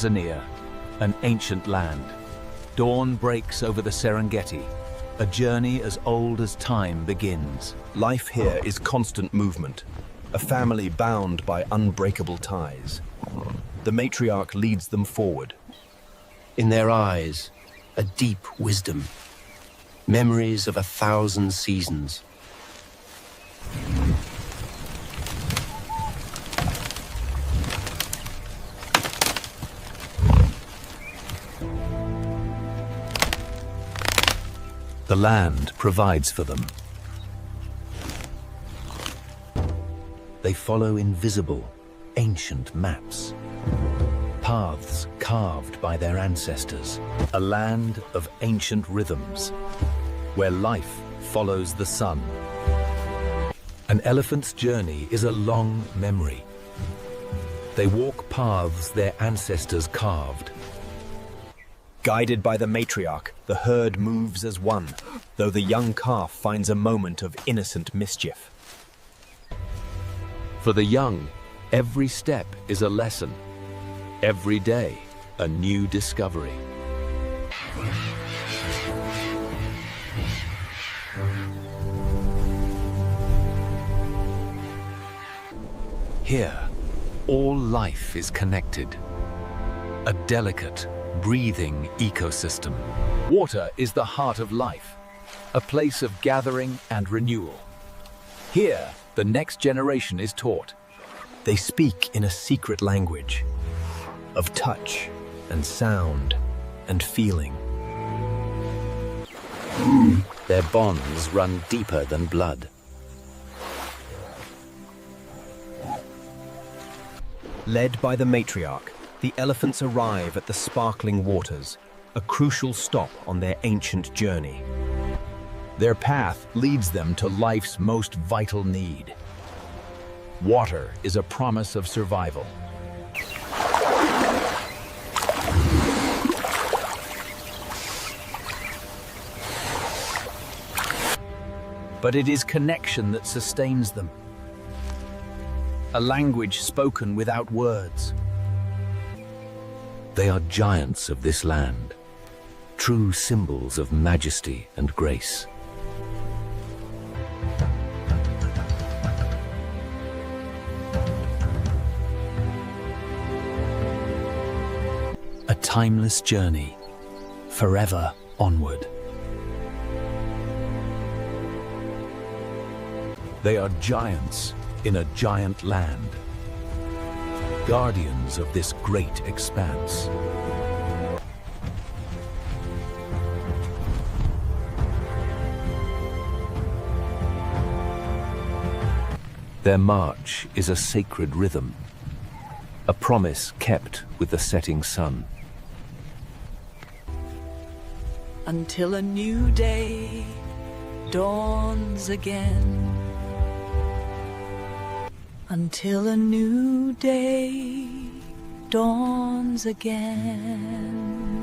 Tanzania, an ancient land. Dawn breaks over the Serengeti, a journey as old as time begins. Life here is constant movement, a family bound by unbreakable ties. The matriarch leads them forward. In their eyes, a deep wisdom, memories of 1,000 seasons. The land provides for them. They follow invisible, ancient maps. Paths carved by their ancestors. A land of ancient rhythms, where life follows the sun. An elephant's journey is a long memory. They walk paths their ancestors carved. Guided by the matriarch, the herd moves as one, though the young calf finds a moment of innocent mischief. For the young, every step is a lesson. Every day, a new discovery. Here, all life is connected. A delicate, breathing ecosystem. Water is the heart of life, a place of gathering and renewal. Here, the next generation is taught. They speak in a secret language of touch and sound and feeling. Their bonds run deeper than blood. Led by the matriarch, the elephants arrive at the sparkling waters, a crucial stop on their ancient journey. Their path leads them to life's most vital need. Water is a promise of survival. But it is connection that sustains them. A language spoken without words. They are giants of this land, true symbols of majesty and grace. A timeless journey, forever onward. They are giants in a giant land, guardians of this great expanse. Their march is a sacred rhythm, a promise kept with the setting sun. Until a new day dawns again. Until a new day dawns again.